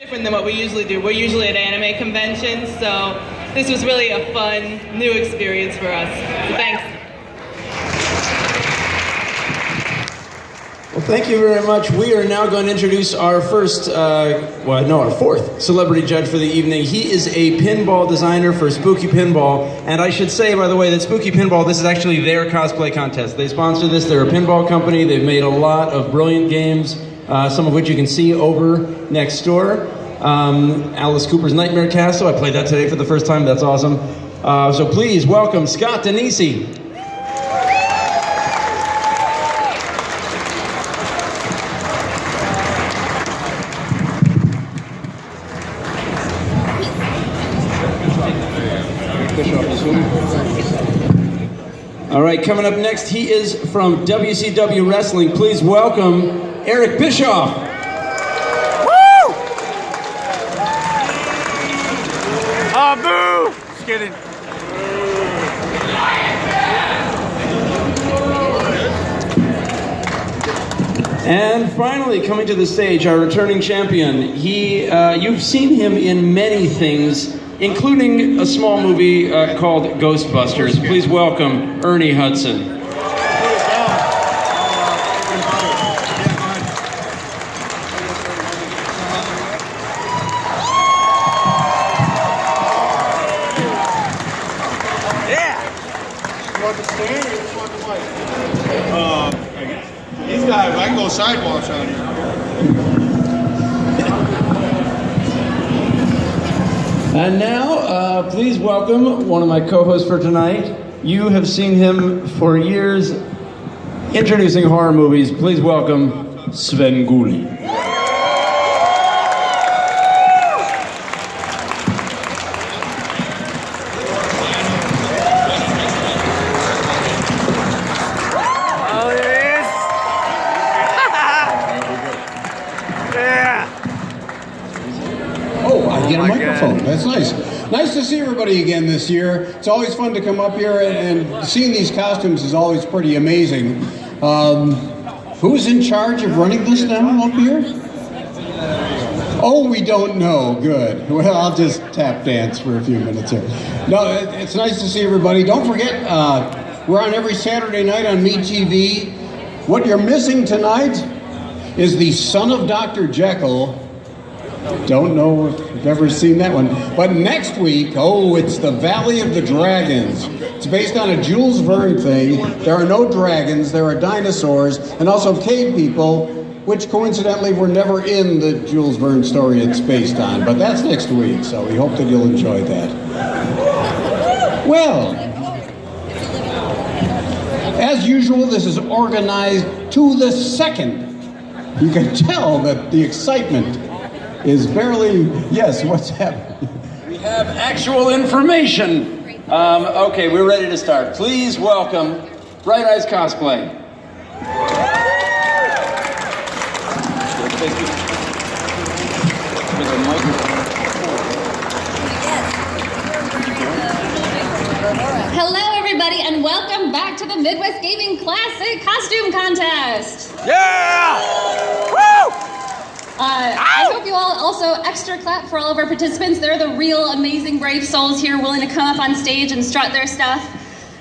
Different than what we usually do. We're usually at anime conventions, so this was really a fun, new experience for us. So thanks. Well, thank you very much. We are now going to introduce our our fourth celebrity judge for the evening. He is a pinball designer for Spooky Pinball. And I should say, by the way, that Spooky Pinball, this is actually their cosplay contest. They sponsor this. They're a pinball company. They've made a lot of brilliant games, some of which you can see over next door. Alice Cooper's Nightmare Castle. I played that today for the first time. That's awesome. So please welcome Scott Denisi. All right, coming up next, he is from WCW Wrestling. Please welcome Eric Bischoff. Woo! Boo! Just kidding. And finally, coming to the stage, our returning champion. You've seen him in many things, including a small movie called Ghostbusters. Please welcome Ernie Hudson. These guys, I can go sidewalks out here. And now, please welcome one of my co-hosts for tonight. You have seen him for years introducing horror movies. Please welcome Sven Gulli. Get a microphone. That's nice. Nice to see everybody again this year. It's always fun to come up here, and seeing these costumes is always pretty amazing. Who's in charge of running this now up here? Oh, we don't know. Good. Well, I'll just tap dance for a few minutes here. No, it's nice to see everybody. Don't forget, we're on every Saturday night on MeTV. What you're missing tonight is the Son of Dr. Jekyll. Don't know if you've ever seen that one. But next week, it's the Valley of the Dragons. It's based on a Jules Verne thing. There are no dragons, there are dinosaurs, and also cave people, which coincidentally were never in the Jules Verne story it's based on. But that's next week, so we hope that you'll enjoy that. Well, as usual, this is organized to the second. You can tell that the excitement is barely, yes, what's happening? We have actual information. Okay, we're ready to start. Please welcome Bright Eyes Cosplay. Hello, everybody, and welcome back to the Midwest Gaming Classic Costume Contest. Yeah! Woo! I hope you all also extra clap for all of our participants. They're the real amazing brave souls here willing to come up on stage and strut their stuff.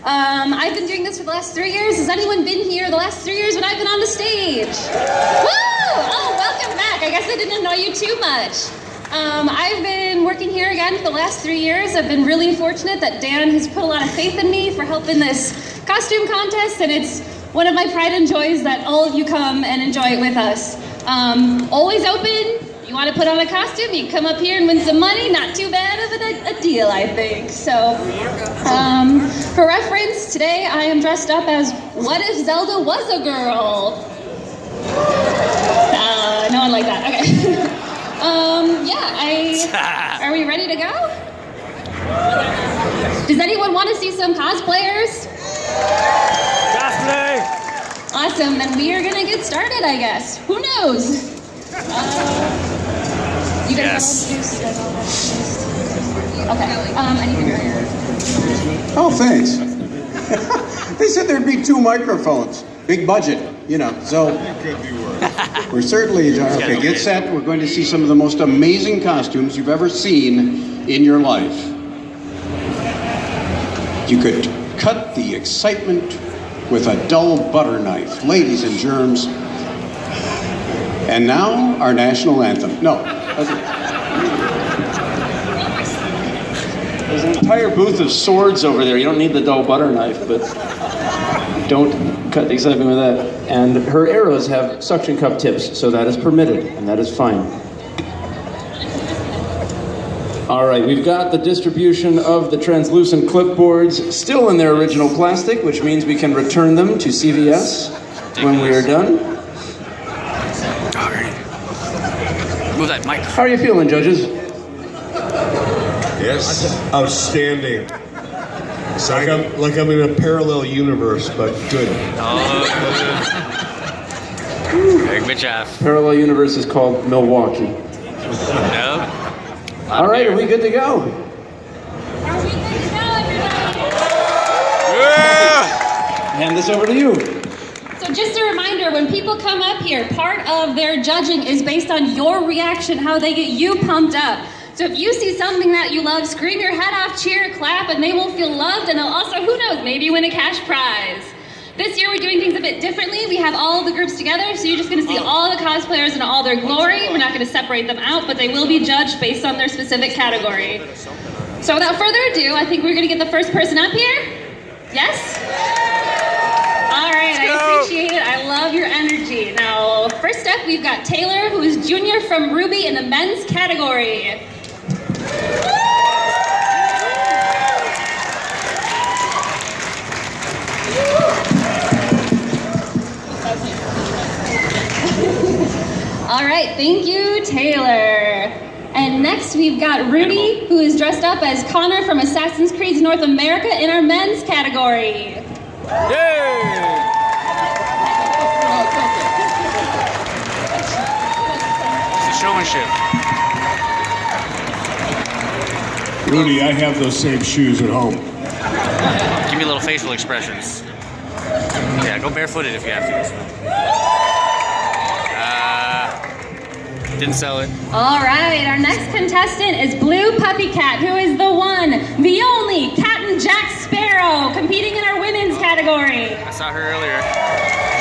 I've been doing this for the last 3 years. Has anyone been here the last 3 years when I've been on the stage? Woo! Oh, welcome back. I guess I didn't annoy you too much. I've been working here again for the last 3 years. I've been really fortunate that Dan has put a lot of faith in me for helping this costume contest, and it's one of my pride and joys that all of you come and enjoy it with us. Always open. You want to put on a costume, you can come up here and win some money. Not too bad of a deal, I think. So, for reference, today I am dressed up as What If Zelda Was a Girl? No one like that. Okay. Are we ready to go? Does anyone want to see some cosplayers? Cosplay! Awesome, then we are gonna get started, I guess. Who knows? You guys okay, I need your hair. Oh, thanks. They said there'd be 2 microphones. Big budget. you know, so It could be worse. we're certainly enjoying. Okay, get set. We're going to see some of the most amazing costumes you've ever seen in your life. You could cut the excitement with a dull butter knife. Ladies and germs. And now, our national anthem. No. There's an entire booth of swords over there. You don't need the dull butter knife, but don't cut the excitement with that. And her arrows have suction cup tips, so that is permitted, and that is fine. All right, we've got the distribution of the translucent clipboards still in their original plastic, which means we can return them to CVS when we are done. Move that mic. How are you feeling, judges? Yes, outstanding. It's like I'm in a parallel universe, but good. Very good job. Parallel universe is called Milwaukee. No. All right, are we good to go? Are we good to go, everybody? Hand this over to you. So just a reminder, when people come up here, part of their judging is based on your reaction, how they get you pumped up. So if you see something that you love, scream your head off, cheer, clap, and they will feel loved, and they'll also, who knows, maybe win a cash prize. This year we're doing things a bit differently. We have all the groups together, so you're just gonna see all the cosplayers in all their glory. We're not gonna separate them out, but they will be judged based on their specific category. So without further ado, I think we're gonna get the first person up here. Yes? All right, I appreciate it. I love your energy. Now, first up, we've got Taylor, who is junior from Ruby in the men's category. All right, thank you, Taylor. And next we've got Rudy, who is dressed up as Connor from Assassin's Creed North America in our men's category. Yay! It's the showmanship. Rudy, I have those same shoes at home. Give me little facial expressions. Yeah, go barefooted if you have to. Didn't sell it. All right, our next contestant is Blue Puppy Cat, who is the one, the only Captain Jack Sparrow, competing in our women's category. I saw her earlier.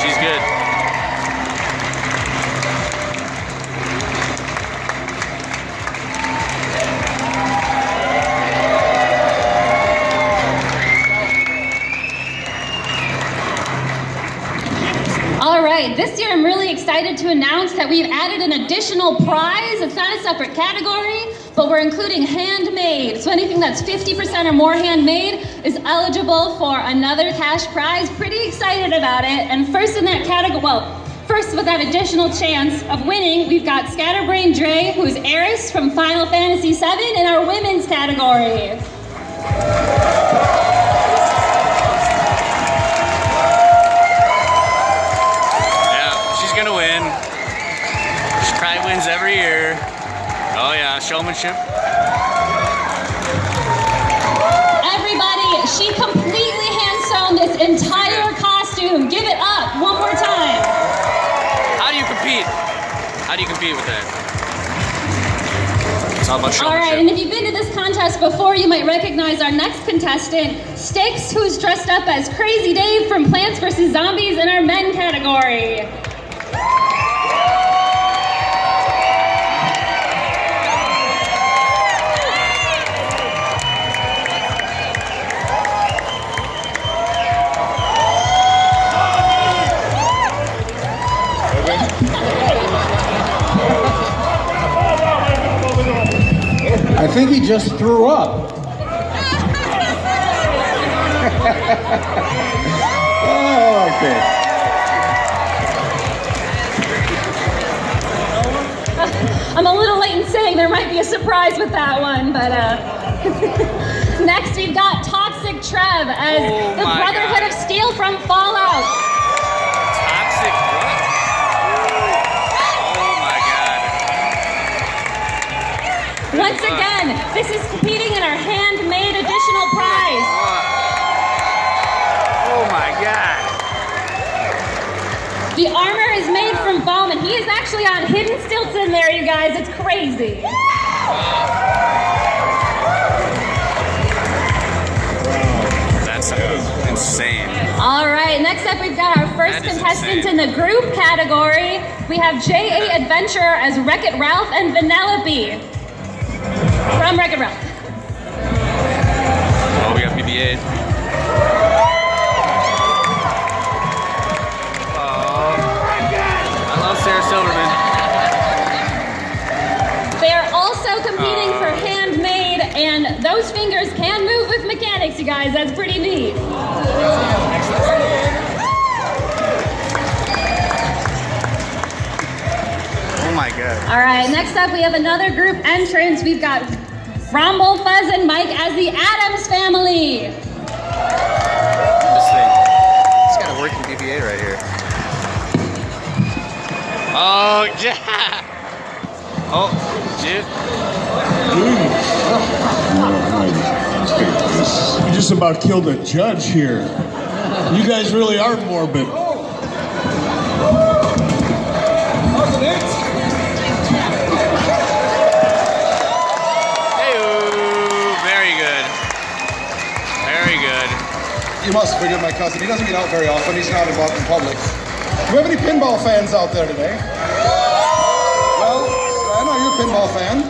She's good. All right, this year I'm really excited to announce that we've added an additional prize. It's not a separate category, but we're including handmade. So anything that's 50% or more handmade is eligible for another cash prize. Pretty excited about it. And first in that category, well, first with that additional chance of winning, we've got Scatterbrain Dre, who's Eris from Final Fantasy VII in our women's category. Gonna win. She probably wins every year. Oh yeah, showmanship. Everybody, she completely hand-sewn this entire costume. Give it up one more time. How do you compete? How do you compete with that? It's all about showmanship. All right, and if you've been to this contest before, you might recognize our next contestant, Styx, who's dressed up as Crazy Dave from Plants vs. Zombies in our men category. I think he just threw up. Oh, okay. I'm a little late in saying there might be a surprise with that one, but next we've got Toxic Trev as the Brotherhood of Steel from Fallout. Toxic what? Oh my god. Once again, this is competing in our handmade additional prize. Oh my god. The armor is made from foam, and he is actually on hidden stilts in there, you guys. It's crazy. That's insane. All right, next up we've got our first contestant in the group category. We have J.A. Adventurer as Wreck-It Ralph and Vanellope from Wreck-It Ralph. Oh, we got BB-8. I love Sarah Silverman. They are also competing for handmade, and those fingers can move with mechanics, you guys. That's pretty neat. Oh my god. All right, next up we have another group entrance. We've got Rumble, Fuzz, and Mike as the Addams Family. This thing. It's got a working BB-8 right here. Oh, yeah. Oh, shit. You just about killed a judge here. You guys really are morbid. Very good. Very good. You must forgive my cousin. He doesn't get out very often. He's not involved in public. Do we have any pinball fans out there today? Well, I know you're a pinball fan.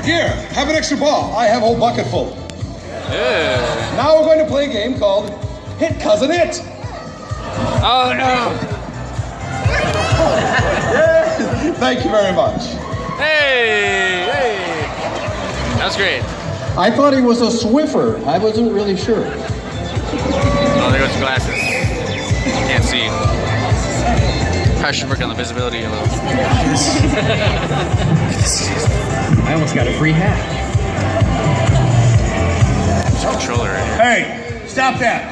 Here, have an extra ball. I have a whole bucket full. Yeah. Now we're going to play a game called Hit Cousin It. Oh no. Thank you very much. Hey, hey. That was great. I thought he was a Swiffer. I wasn't really sure. Oh, there goes the glasses. Can't see. Probably should work on the visibility a little. I almost got a free hat. There's a controller right here. Hey, stop that.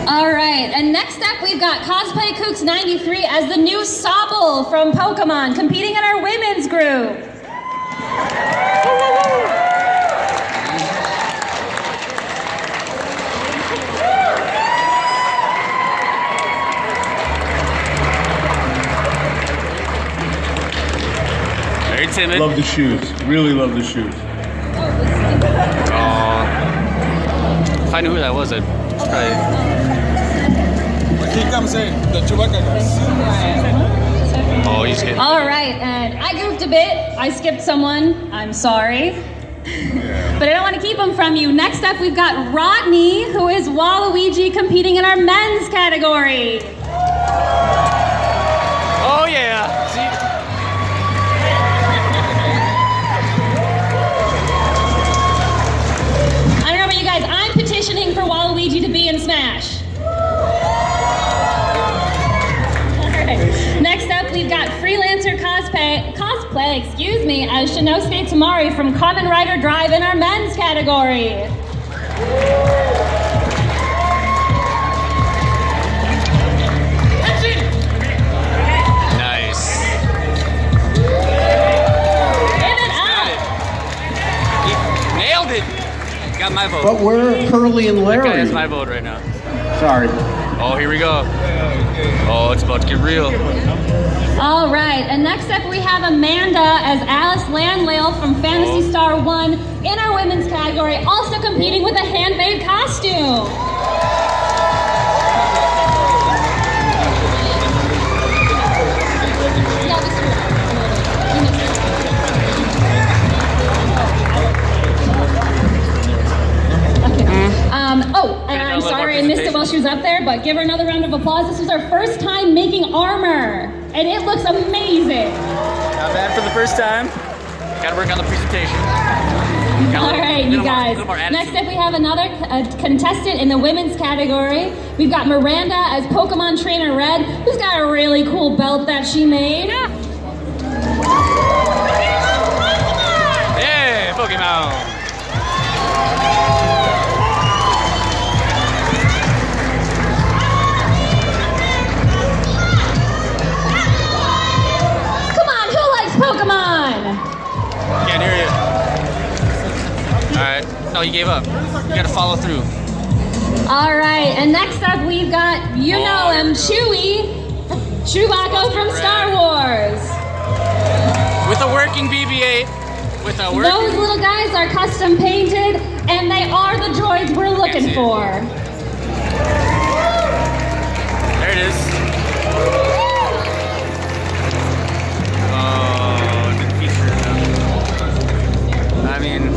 All right, and next up we've got Cosplay Kooks 93 as the new Sobble from Pokemon, competing in our women's group. Very timid. Love the shoes. Really love the shoes. Oh. If I knew who that was, I'd probably. Here comes the Chewbacca guys. Oh, he's getting. All right, and I goofed a bit. I skipped someone. I'm sorry. But I don't want to keep them from you. Next up, we've got Rodney, who is Waluigi, competing in our men's category. Oh yeah. See? I don't know about you guys, I'm petitioning for Waluigi to be in Smash. Next up, we've got Freelancer Cosplay, as Shinosuke Tamari from Kamen Rider Drive in our men's category. Nice. Give it up! He nailed it. Got my vote. But where are Curly and That guy Larry? has my vote right now. Sorry. Oh, here we go. Oh, it's about to get real. All right, and next up we have Amanda as Alice Landlale from Phantasy Star 1 in our women's category, also competing with a handmade costume. And I'm sorry I missed it while she was up there, but give her another round of applause. This was our first time making armor, and it looks amazing. Not bad for the first time. Gotta work on the presentation. All right, you guys. Next up, we have another contestant in the women's category. We've got Miranda as Pokemon Trainer Red, who's got a really cool belt that she made. Hey, Pokemon. Pokemon! Can't hear you. Alright. No, you gave up. You gotta follow through. All right, and next up we've got, you know him, Chewbacca from Star Wars. With a working BB-8. With a working... Those little guys are custom painted, and they are the droids we're looking for. There it is. Oh, the feature. I mean...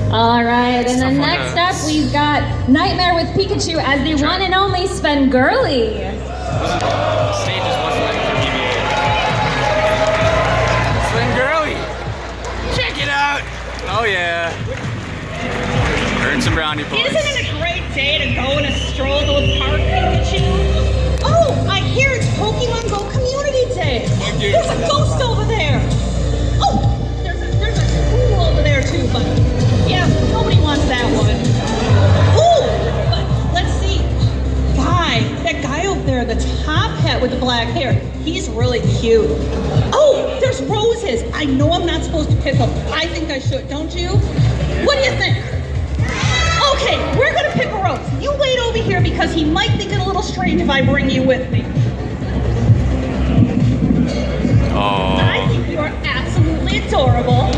All right, and then next up we've got Nightmare with Pikachu as the one and only Svengurli. Stages wasn't like for BB-8. Svengurli! Check it out! Oh yeah. Earn some brownie points. Isn't it a great day to go on a stroll to the park, Pikachu? Oh, I hear it's Pokemon Go Community Day. There's a ghost over there. Oh, there's a pool over there too, but yeah, nobody wants that one. Ooh, but let's see. That guy over there, the top hat with the black hair, he's really cute. Oh, there's roses. I know I'm not supposed to pick them. I think I should, don't you? What do you think? Okay, we're gonna pick a rose. You wait over here because he might think it a little strange if I bring you with me. Oh. I think you're absolutely adorable.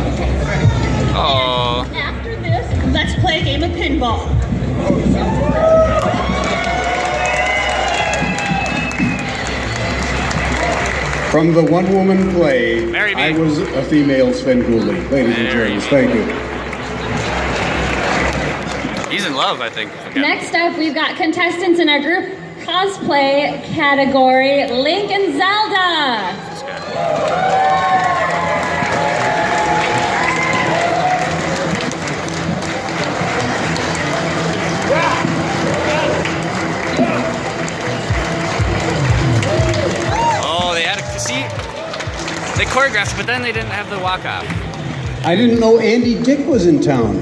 Oh. And after this, let's play a game of pinball. From the one-woman play, Marry me. I was a female Svengurli. Ladies and gentlemen, thank you. He's in love, I think. Okay. Next up, we've got contestants in our group cosplay category, Link and Zelda. This guy. Oh, they had a see. They choreographed, but then they didn't have the walk-off. I didn't know Andy Dick was in town.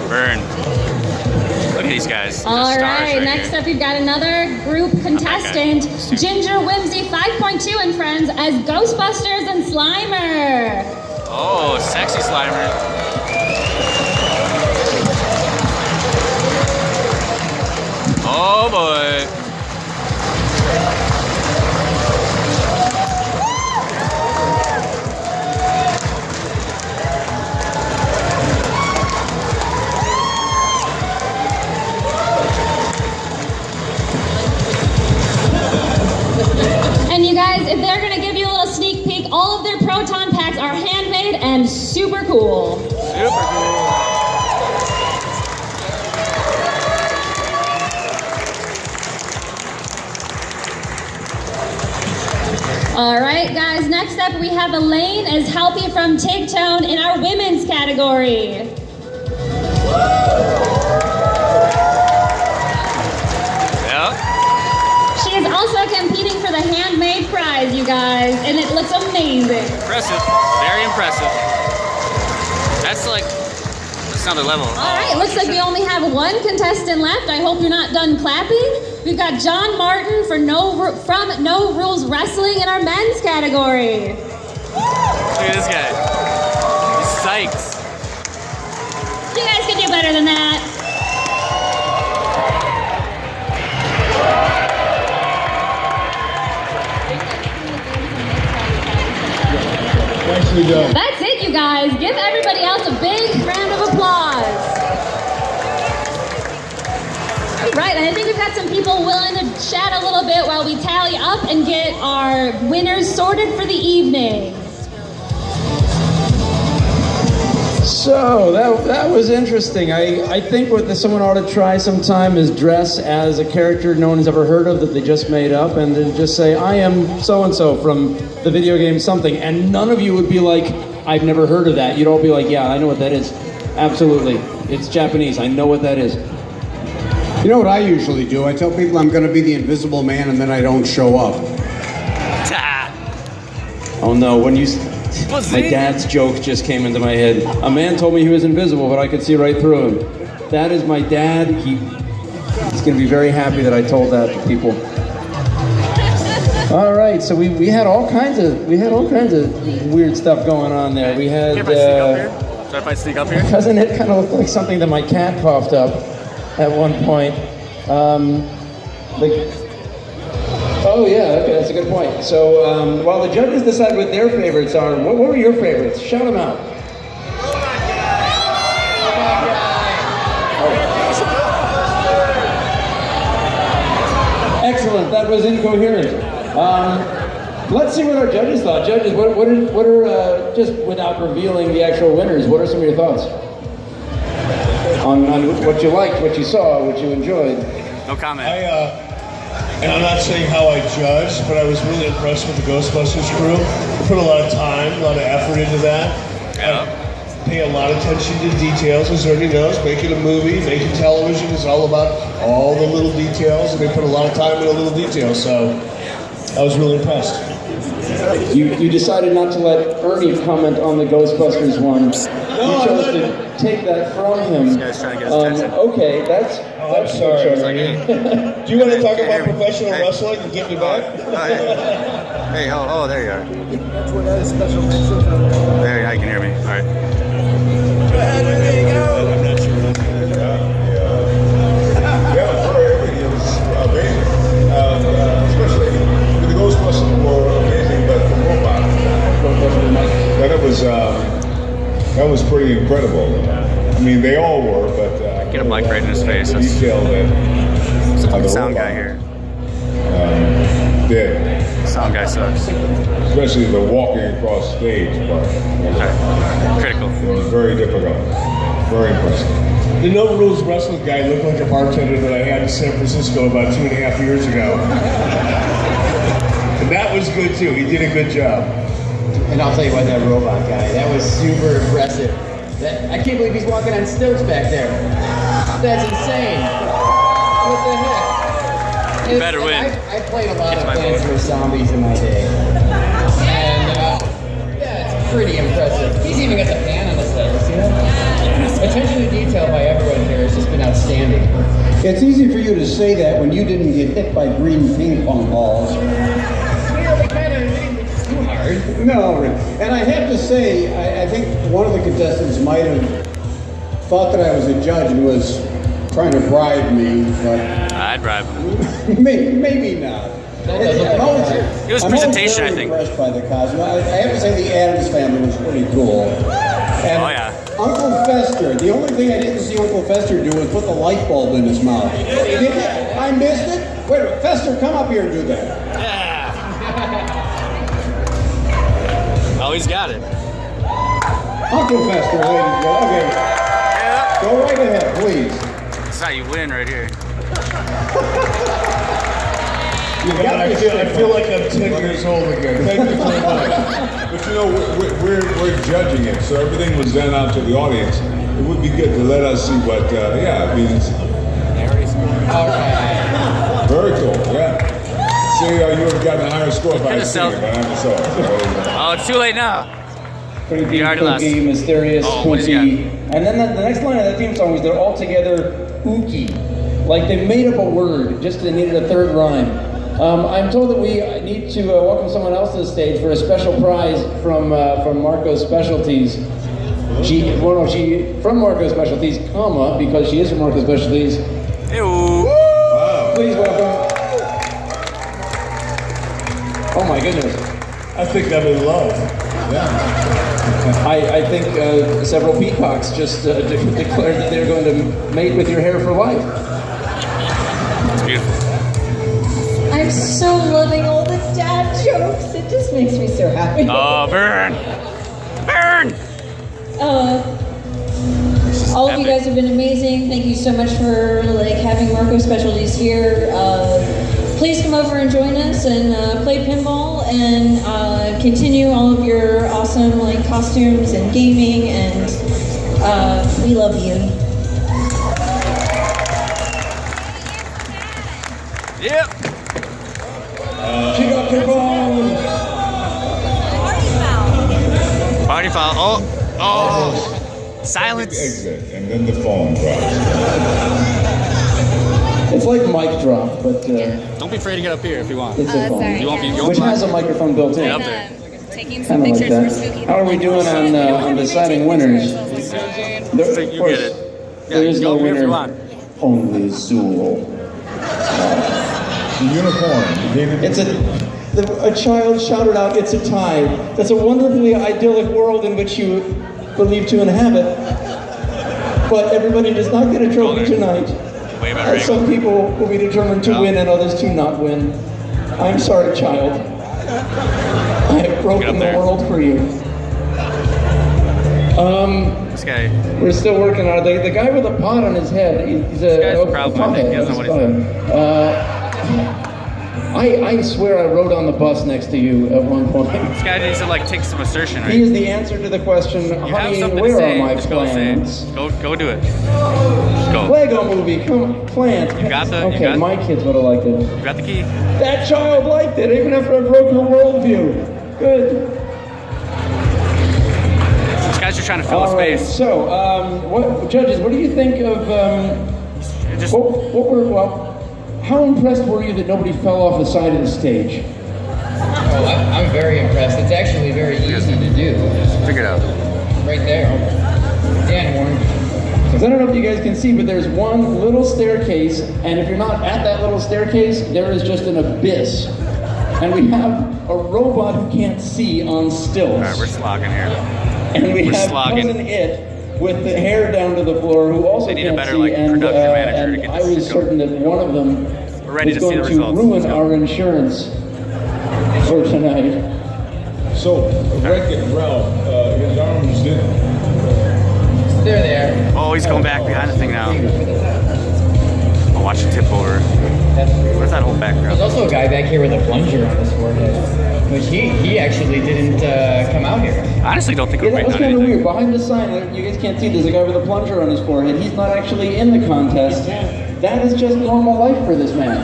Burn. Look at these guys. They're All stars right, next here. up we've got another group contestant, Ginger Whimsy 5.2 and friends as Ghostbusters and Slimer. Oh, sexy Slimer. Oh boy. And you guys, if they're gonna give you a little sneak peek, all of their proton packs are handmade and super cool. Super cool. All right, guys, next up we have Elaine as Helpy from Take Tone in our women's category. Yep. She is also competing for the handmade prize, you guys, and it looks amazing. Impressive. Very impressive. That's another level. All right, it looks like we only have one contestant left. I hope you're not done clapping. We've got John Martin from No Rules Wrestling in our men's category. Look at this guy. He's psyched. You guys can do better than that. Nicely done. That's it, you guys. Give everybody else a big round of applause. Right, and I think we've got some people willing to chat a little bit while we tally up and get our winners sorted for the evening. So that was interesting. I think what someone ought to try sometime is dress as a character no one's ever heard of that they just made up, and then just say, I am so-and-so from the video game something, and none of you would be like, I've never heard of that. You'd all be like, yeah, I know what that is. Absolutely. It's Japanese. I know what that is. You know what I usually do? I tell people I'm going to be the Invisible Man, and then I don't show up. Oh no, when you... My dad's joke just came into my head. A man told me he was invisible, but I could see right through him. That is my dad. He's going to be very happy that I told that to people. All right, so we had all kinds of weird stuff going on there. We had So if I sneak up here? Doesn't it kind of look like something that my cat coughed up at one point? Oh yeah, okay, that's a good point. So while the judges decide what their favorites are, what were your favorites? Shout them out. Excellent, that was incoherent. Let's see what our judges thought. Judges, what are just without revealing the actual winners, what are some of your thoughts? On what you liked, what you saw, what you enjoyed? No comment. And I'm not saying how I judged, but I was really impressed with the Ghostbusters crew. They put a lot of time, a lot of effort into that. Yeah. Pay a lot of attention to details, as everybody knows. Making a movie, making television is all about all the little details, and they put a lot of time into little details, so I was really impressed. You decided not to let Ernie comment on the Ghostbusters one. You chose to take that from him. This guy's trying to get his attention. Okay, that's I'm sorry. He's like, hey. Do you want to talk about Hey. professional wrestling and get me back? Hey, oh, there you are. There, now you can hear me. All right. I'm not sure. It was amazing. Especially with the Ghostbusters were amazing, but the robot, that was pretty incredible. I mean, they all were, but Get a mic right in his face. The That's detail that the the sound robot guy here. did, Sound guy sucks. especially the walking across stage part. Okay. Critical. It was very difficult. Very impressive. The No Rules Wrestling guy looked like a bartender that I had in San Francisco about 2.5 years ago. And that was good too. He did a good job. And I'll tell you what, that robot guy, that was super impressive. I can't believe he's walking on stilts back there. That's insane. What the heck? You better win. I played a lot It's of my Plants vote. vs. Zombies in my day. And yeah, it's pretty impressive. He's even got the pan on his legs, you know? Attention to detail by everyone here has just been outstanding. It's easy for you to say that when you didn't get hit by green ping pong balls. Well, they kind of didn't too hard. No, and I have to say, I think one of the contestants might have thought that I was a judge and was trying to bribe me, but I'd bribe him. maybe not. It was presentation, I think. Impressed by the costume. I have to say the Addams family was pretty cool. And Oh, yeah. Uncle Fester. The only thing I didn't see Uncle Fester do was put the light bulb in his mouth. Did you? I missed it. Wait a minute, Fester, come up here and do that. Oh, he's got it. Uncle Fester, ladies and gentlemen. Okay, Yeah. go right ahead, please. That's how you win right here. I feel like I'm 10 years old again. Thank you very much. But you know, we're judging it, so everything was done out to the audience. It would be good to let us see what, I mean, it's All right. very cool, yeah. See, you would have gotten a higher score if I had seen it, but I never saw it. Oh, it's too late now. Pretty You already lost. kooky, mysterious, Oh, what has he kooky. And then the next line of that theme song was they're all together ooky. Like they made up a word, just they needed a third rhyme. I'm told that we need to welcome someone else to the stage for a special prize from Marco's Specialties. From Marco's Specialties, comma, because she is from Marco's Specialties. Ew. Please welcome. Oh my goodness. I think I'm in love. I think several peacocks just declared that they're going to mate with your hair for life. It's beautiful. I'm so loving all the dad jokes. It just makes me so happy. Oh, burn! Burn! All of you guys have been amazing. Thank you so much for having Marco Specialties here. Please come over and join us and play pinball and continue all of your awesome costumes and gaming, and we love you. Yep. She got your bone. Party foul. Oh. Silence. Exit, and then the phone drops. It's like mic drop, but Don't be afraid to get up here if you want. it's a phone. You won't be. Which has a microphone built in. Get up there. taking some Kind of pictures like for that. Spooky. How are we doing on deciding winners? There, You get it. there is no Go if you winner. want. Only Zool. The uniform. David. It's a child shouted out, "It's a tie." That's a wonderfully idyllic world in which you believe to inhabit. But everybody does not get a trophy tonight. Way better. Some people will be determined to win and others to not win. I'm sorry, child. I have broken the world for you. This guy. We're still working on it. The guy with a pot on his head, he's a This guy's a problem, I think. He doesn't know what he's doing. I swear I rode on the bus next to you at one point. This guy needs to like take some assertion, right? He is the answer to the question, You have honey, something to where say. are my Just go say plans? it. Go do it. Just go. Lego movie, come on, plans. You got the- you Okay, got- my kids would have liked it. You got the key. That child liked it, even after I broke her worldview. Good. These guys are trying to fill a All right, space. so, what, judges, what do you think of, Just how impressed were you that nobody fell off the side of the stage? Oh, I'm very impressed. It's actually very easy to do. figure it out. Right there. Dan warned. Because I don't know if you guys can see, but there's one little staircase, and if you're not at that little staircase, there is just an abyss. And we have a robot who can't see on stills. All right, we're slogging here. And we We're have slogging. Cousin It with the hair down to the floor, who also They need a can't better, see, like, and, production manager to and get I this was shit going. certain that one of them We're ready was to see going the to results. ruin Let's go. our insurance for tonight. So, Wreck-It Ralph, his arms didn't. They're there. Oh, he's going back behind the thing now. I'll watch it tip over. Where's that whole background? There's also a guy back here with a plunger on his forehead, which he actually didn't come out here. I honestly don't think Yeah, we're that waiting was on kind of anything. weird. Behind the sign, you guys can't see, there's a guy with a plunger on his forehead. He's not actually in the contest. That is just normal life for this man.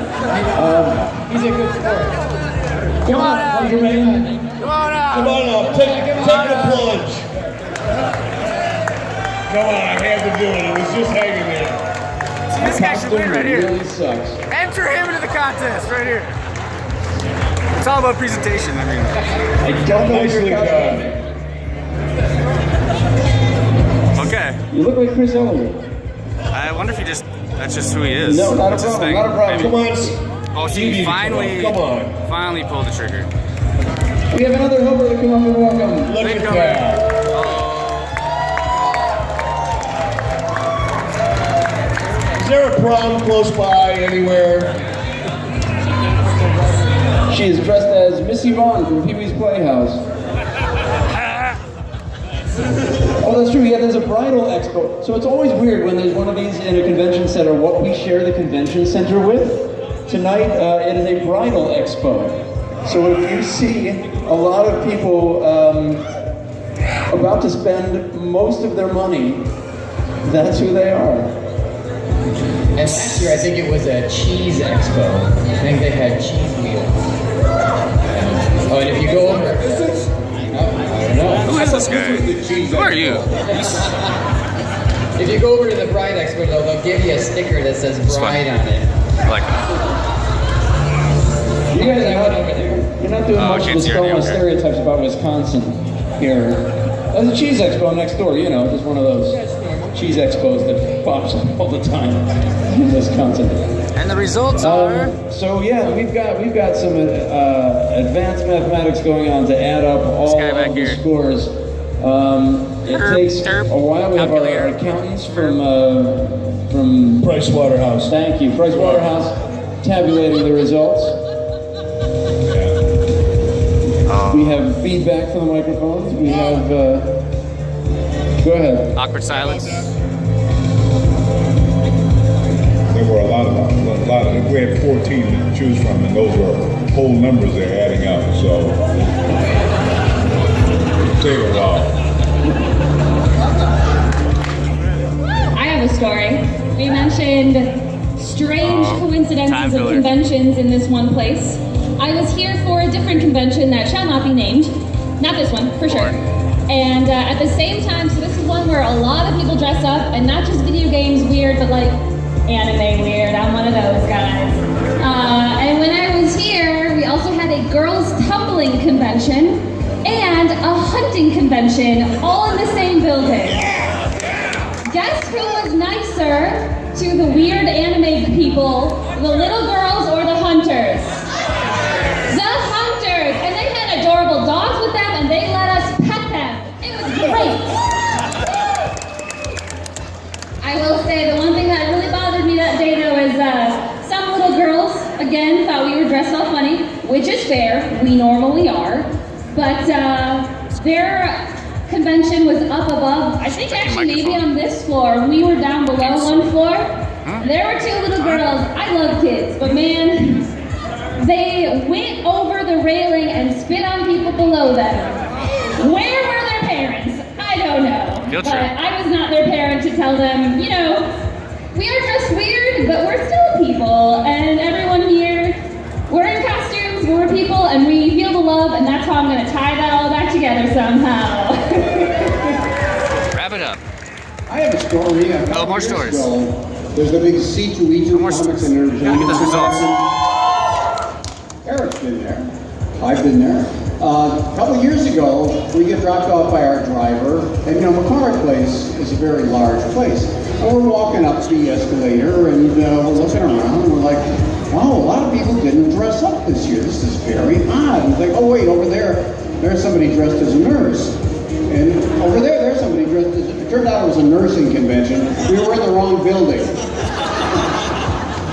He's a good sport. Come on, plunger man. Come on out! Come on up, take the plunge. Come on, I had to do it. It was just hanging there. See, this guy should win right here. Really sucks. Enter him into the contest right here. It's all about presentation. I mean, I don't know what Nicely you're done. okay. You look like Chris Elliott. I wonder if that's just who he is. No, not a That's his problem, thing. not a problem. Maybe. Come on. Oh, You see, need to finally pulled the trigger. We have another helper to come up and welcome. Look at Incoming. that. Is there a prom close by anywhere? She is dressed as Missy Vaughn from Pee-wee's Playhouse. Oh, that's true. Yeah, there's a bridal expo. So it's always weird when there's one of these in a convention center, what we share the convention center with. Tonight, it is a bridal expo. So if you see a lot of people about to spend most of their money, that's who they are. And last year, I think it was a cheese expo. I think they had cheese wheels. Oh, and if you go over... I don't know. Who is this guy? Who are you? If you go over to the Bride Expo, they'll give you a sticker that says Bride on it. I like it. You guys are not, you're not doing Oh, I much can't to see her dispel name, my okay. stereotypes about Wisconsin here. There's a cheese expo next door, you know, just one of those cheese expos that pops up all the time in Wisconsin. And the results are... So yeah, we've got some advanced mathematics going on to add up all guy back of the here. scores. It takes a while. We have our accountants from Price Waterhouse. Thank you, Price Waterhouse, tabulating the results. We have feedback from the microphones. We have. Go ahead. Awkward silence. There were a lot of we had 14 to choose from, and those were whole numbers they're adding up, so take a while. I have a story. We mentioned strange time coincidences of filler. conventions in this one place. I was here for a different convention that shall not be named. Not this one, for sure. And at the same time, so this is one where a lot of people dress up, and not just video games weird, but like anime weird. I'm one of those guys. And when I was here, we also had a girls tumbling convention, and hunting convention all in the same building. Guess who was nicer to the weird anime people, the little girls or the hunters? The hunters! And they had adorable dogs with them and they let us pet them. It was great. I will say the one thing that really bothered me that day though is some little girls, again, thought we were dressed all funny, which is fair, we normally are, but their convention was up above, I think actually maybe on this floor, we were down below one floor. There were two little girls, I love kids, but man, they went over the railing and spit on people below them. Where were their parents? I don't know. But I was not their parent to tell them, you know, we are just weird, but we're still people, and everyone here, we're in costumes, we're people, and we feel the love, and that's how I'm going to tie that all back together somehow. Wrap it up. I have a story. Oh, more stories. There's the big C2E2 Comics and Entertainment. Get the results. Eric's been there. I've been there. A couple of years ago, we get dropped off by our driver, and you know, McCormick Place is a very large place. And we're walking up the escalator, and we're looking around, and we're like, wow, a lot of people didn't dress up this year. This is very odd. And it's like, oh wait, over there's somebody dressed as a nurse. And over there's somebody dressed as, it turned out it was a nursing convention. We were in the wrong building.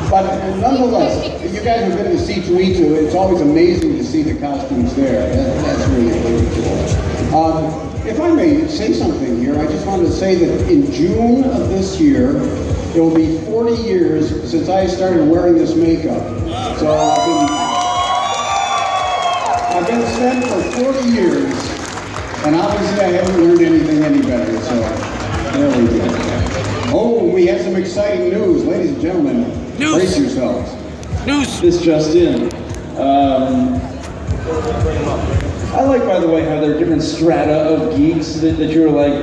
But nonetheless, you guys have been to C2E2. It's always amazing to see the costumes there. That's really cool. If I may say something here, I just wanted to say that in June of this year, it will be 40 years since I started wearing this makeup. So I've been spent for 40 years, and obviously I haven't learned anything any better. So there we go. Oh, we have some exciting news, ladies and gentlemen. News. Brace yourselves. News. This just in. I like, by the way, how there are different strata of geeks that you're like,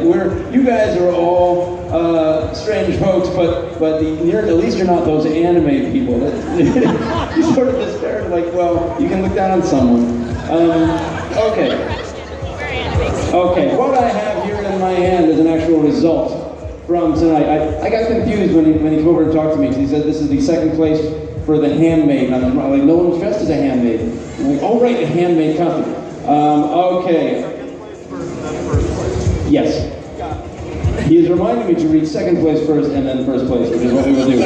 you guys are all strange folks, but at least you're not those anime people. You sort of disparage, like, well, you can look down on someone. Okay, what I have here in my hand is an actual result from tonight. I got confused when he came over and talked to me, because he said this is the second place for the handmaid. And I'm like, no one's dressed as a handmaid. I'm like, oh right, a handmaid costume. Okay. Yes. He is reminding me to read second place first and then first place, which is what we will do.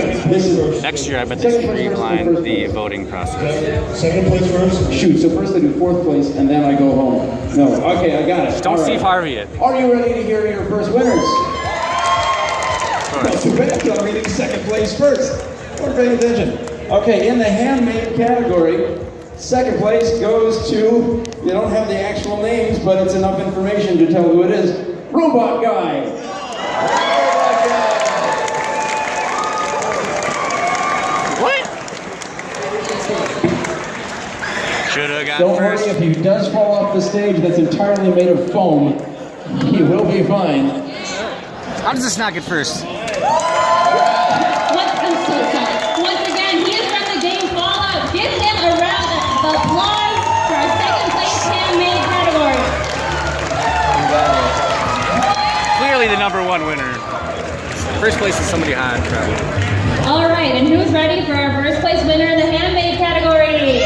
Next year, I bet they streamline the voting process. Second place first? Shoot, so first I do fourth place and then I go home. No, okay, I got it. Don't All Steve Harvey it. Are you ready to hear your first winners? Not too bad, I'm reading second place first. We're paying attention. Okay, in the handmade category, second place goes to, you don't have the actual names, but it's enough information to tell who it is. Robot Guy. What? Should have got Don't first. worry, if he does fall off the stage that's entirely made of foam, he will be fine. How does this not get first? I'm so sorry. Once again, he is from the game Fallout. Give him a round of applause for our second place handmade category. Clearly the #1 winner. First place is somebody hot, probably. All right, and who's ready for our first place winner in the handmade category?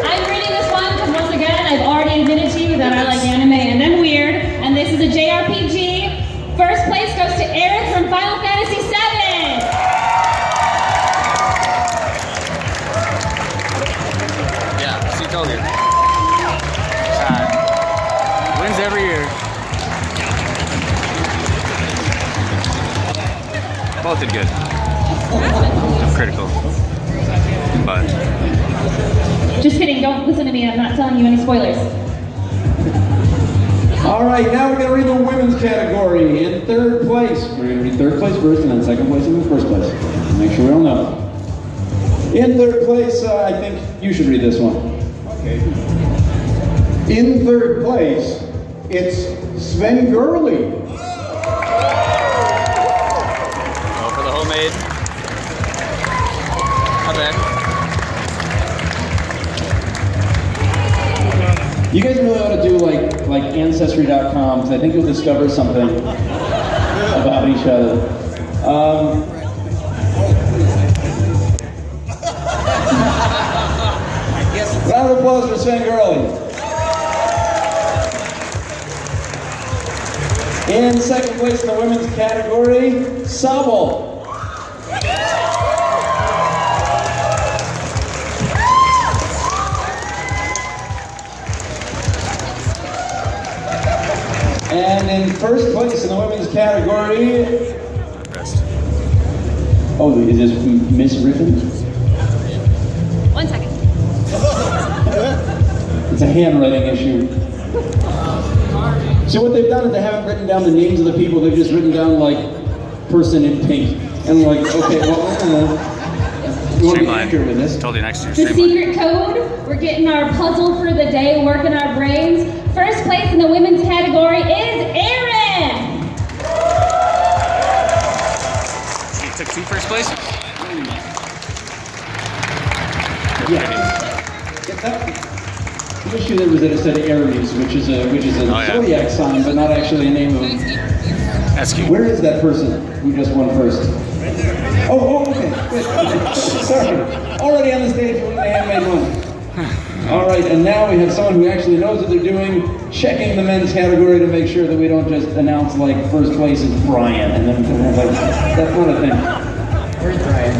I'm reading this one because once again, I've already admitted to you that I like anime and I'm weird, and this is a JRPG. First place goes to Eric from Final Fantasy VII. Yeah, she told you. Wins every year. Both did good. I'm critical. But. Just kidding, don't listen to me, I'm not telling you any spoilers. All right, now we're going to read the women's category. In third place, we're going to read third place first and then second place and then first place. Make sure we all know. In third place, I think you should read this one. Okay. In third place, it's Sven Gurley. Go for the homemade. Not bad. You guys really ought to do like Ancestry.com, because I think you'll discover something about each other. Round of applause for Sven Gurley. In second place in the women's category, Sable. And in first place in the women's category, oh, is this Miss Ribbon? 1 second. It's a handwriting issue. So what they've done is they haven't written down the names of the people, they've just written down like person in pink. And like, okay, well, I don't know. You want to be accurate with this? Totally next to you. The secret code, we're getting our puzzle for the day, working our brains. First place in the women's category is Erin! You took 2 first place? Yeah. The issue there was that it said Aries, which is a zodiac sign, but not actually a name of. That's cute. Where is that person who just won first? Oh, okay. Good. Sorry. Already on the stage winning the handmade one. All right, and now we have someone who actually knows what they're doing, checking the men's category to make sure that we don't just announce like first place is Brian, and then like that's not a thing. Where's Brian?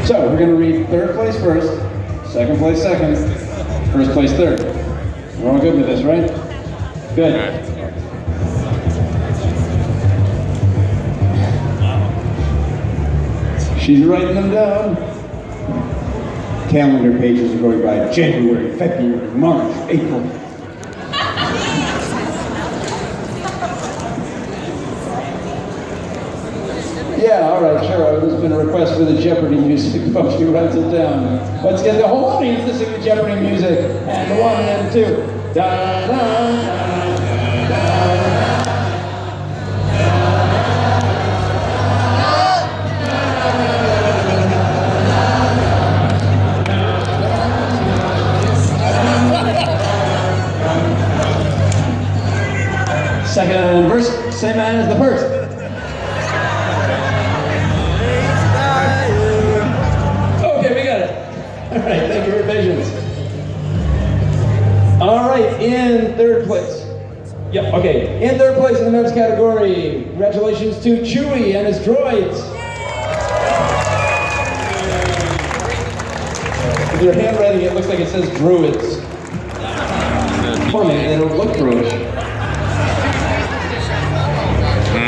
So we're going to read third place first, second place second, first place third. We're all good with this, right? Good. She's writing them down. Calendar pages are going by January, February, March, April. Yeah, all right, sure. There's been a request for the Jeopardy music, but she writes it down. Let's get the whole audience to sing the Jeopardy music. And the 1 and 2. Da, da, da, da. Second verse, same as the first. Okay, we got it. All right, thank you for your patience. All right, in third place. Yep, okay. In third place in the men's category, congratulations to Chewie and his droids. With your handwriting, it looks like it says druids. Funny, they don't look druidish.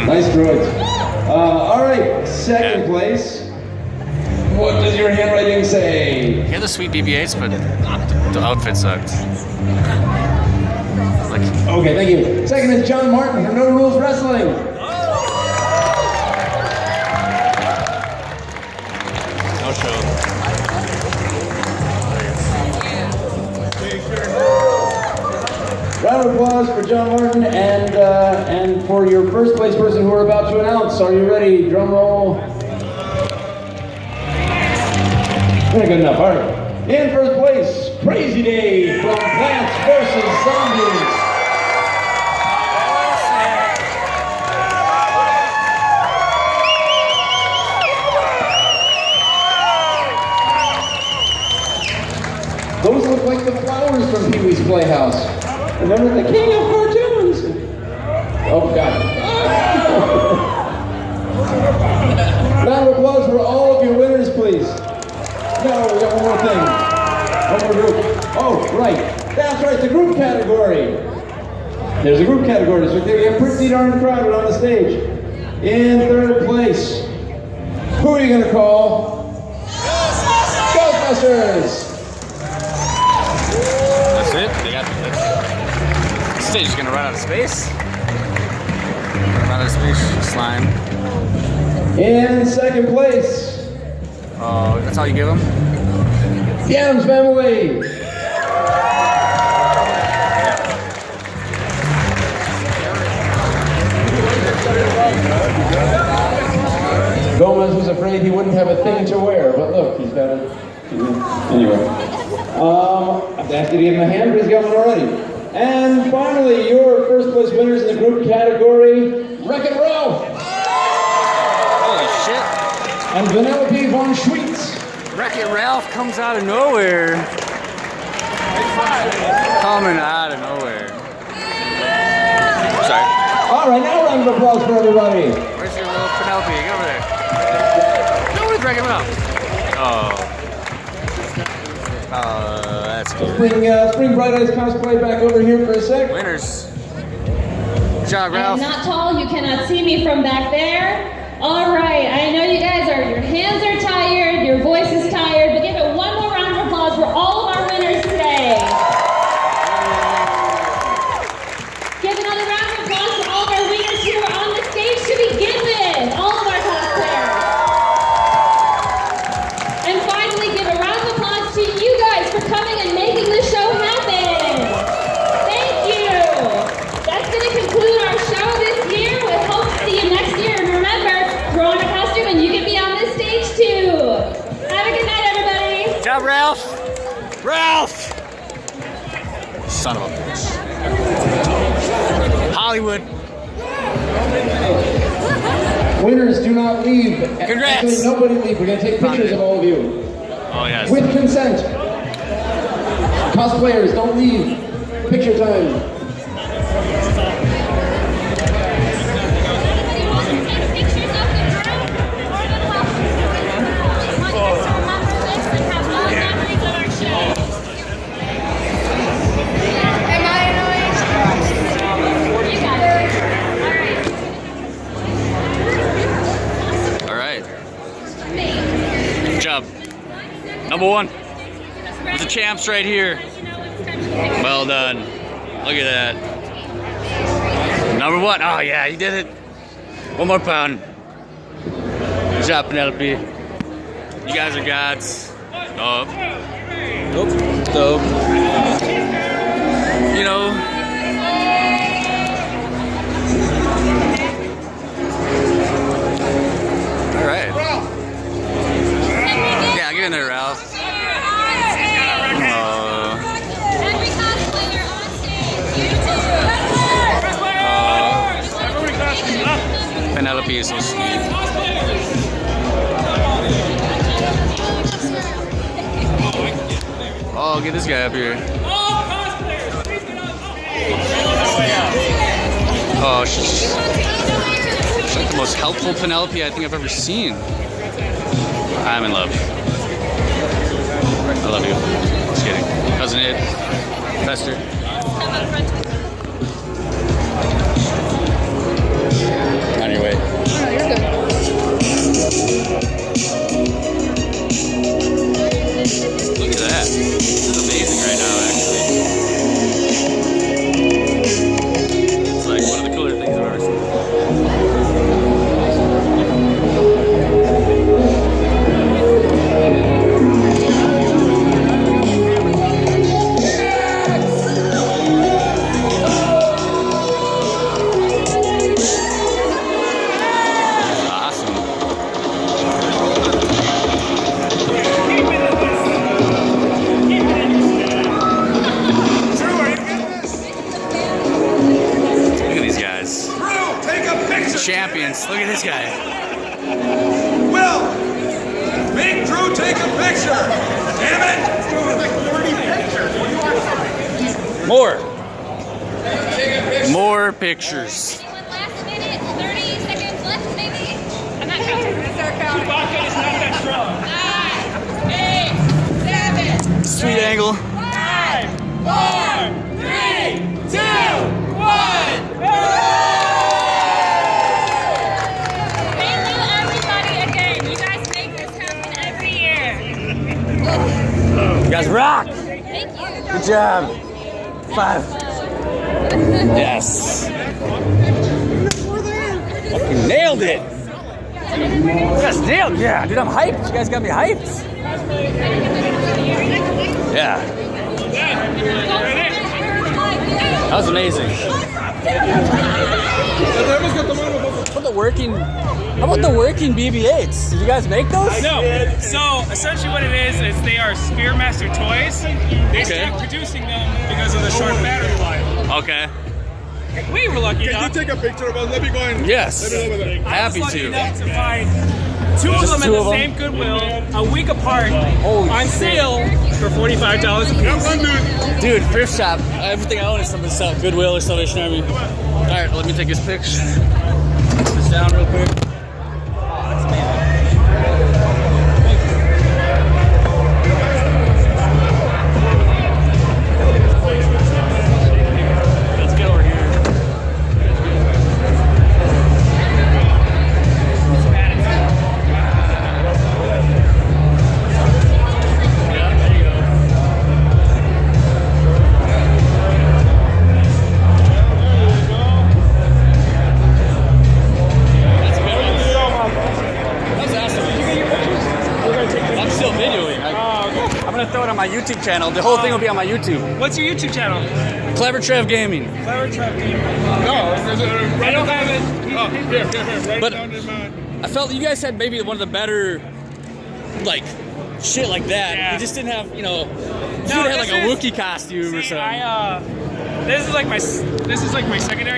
Nice droids. All right, second place. What does your handwriting say? You had the sweet BB-8s, but the outfit sucked. Like, okay, thank you. Second is John Martin from No Rules Wrestling. no show. Round of applause for John Martin and for your first place person who we're about to announce. Are you ready? Drum roll. Very good enough. All right. In first place, Crazy Dave from Plants vs. Zombies. Those look like the flowers from Pee-wee's Playhouse. Remember the king of cartoons? Oh, God. Round of applause for all of your winners, please. No, we got one more thing. One more group. Oh, right. That's right, the group category. There's a group category. So we have pretty darn crowded on the stage. In third place, who are you going to call? Ghostbusters! That's it? They got the stage is gonna run out of space. Run out of space, slime. In second place. Oh, that's all you give them? The Addams Family. Gomez was afraid he wouldn't have a thing to wear, but look, he's got a Anyway, I have to give him a hand, but he's got one already. And finally, your first place winners in the group category, Wreck-It Ralph. Holy shit. And Vanellope von Schweetz. Wreck-It Ralph comes out of nowhere. Coming out of nowhere. Sorry. All right, now a round of applause for everybody. Where's your little Penelope? Get over there. No, where's Wreck-It Ralph? Oh. That's cute. Bring Bright Eyes Cosplay back over here for a sec. Winners. Good job, Ralph. I'm not tall, you cannot see me from back there. All right, I know you guys your hands are tired, your voice is tired, but give it one more round of applause for all of our winners today. Give another round of applause for all of our winners who are on the stage to begin with, all of our cosplayers. And finally, give a round of applause to you guys for coming and making this show happen. Thank you. That's going to conclude our show this year. We hope to see you next year. And remember, throw on a costume and you can be on this stage too. Have a good night, everybody. Good job, Ralph. Ralph! Son of a bitch. Hollywood. Winners, do not leave. Congrats. Actually, nobody leave. We're going to take pictures of all of you. Oh, yes. With consent. Cosplayers, don't leave. Picture time. Number one. The champs right here. Well done. Look at that. Number one. Oh yeah, you did it. One more pound. Good job, Penelope. You guys are gods. Dope. Dope. You know. All right. Yeah, get in there, Ralph. Penelope is so sweet. Oh, get this guy up here. Oh, she's like the most helpful Penelope I think I've ever seen. I'm in love. I love you. Just kidding. Cousin Ed. Fester. On your way. Look at that. This is amazing right now, actually. It's like one of the cooler things I've ever seen. Champions. Look at this guy. Will, make Drew take a picture. Damn it. More. More pictures. Last minute, 30 seconds left, maybe? I'm not counting. That's our count. Chewbacca is not that strong. 9, 8, 7. Sweet angle. 5, 4, 3, 2, 1. You guys rock! Thank you. Good job. 5. Yes. Fucking nailed it. You guys nailed it. Yeah, dude, I'm hyped. You guys got me hyped. Yeah. That was amazing. How about the working BB-8s? Did you guys make those? No. So essentially, what it is they are Spearmaster toys. They stopped producing them because of the short battery life. Okay. We were lucky enough. Can you take a picture of us? Let me go in. Yes. Let me go over there. Happy I was lucky to. enough to find two of them at the same Goodwill a week apart on sale for $45 a piece. Dude, thrift shop. Everything I own is something sell Goodwill or Salvation Army. All right, let me take this picture. Put this down real quick. Let's get over here. Yeah, there you go. I'm still videoing. I'm gonna throw it on my YouTube channel. The whole thing will be on my YouTube. What's your YouTube channel? Clever Trev Gaming. Clever Trev Gaming. No, I don't have it. Oh, here. Right But down in mine. I felt you guys had maybe one of the better, like, shit like that. Yeah. You just didn't have, you know, you No, had like this a is- Wookiee costume or See, something. this is like my secondary